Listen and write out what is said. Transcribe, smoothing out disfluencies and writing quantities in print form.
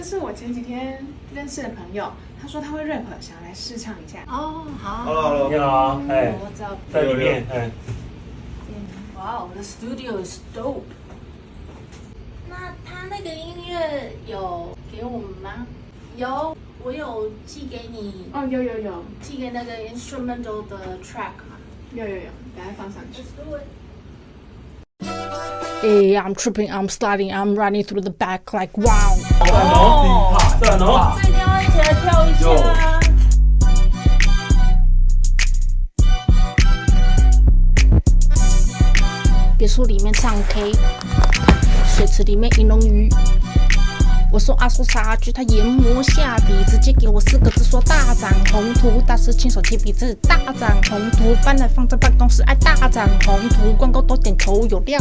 这是我前几天认识的朋友，他说他会 rap， 想要来试唱一下。哦，好。Hello， 你好，哎，我知道。在里面，哎，哇，the studio is dope。那他那个音乐有给我们吗？有，我有寄给你，哦，有，寄给那个 instrumental 的 track 嘛。有，等下放上去。 Let's do it. Hey, I'm tripping, I'm sliding, I'm riding through the back like wow. 算哦，那一定要一起来跳一下。别墅里面唱 K， 水池里面银龙鱼。我说阿说啥句，他研磨下笔，直接给我4个字说大展宏图。大师亲手提笔字，大展宏图，搬来放在办公室，爱大展宏图，光哥都点头有料。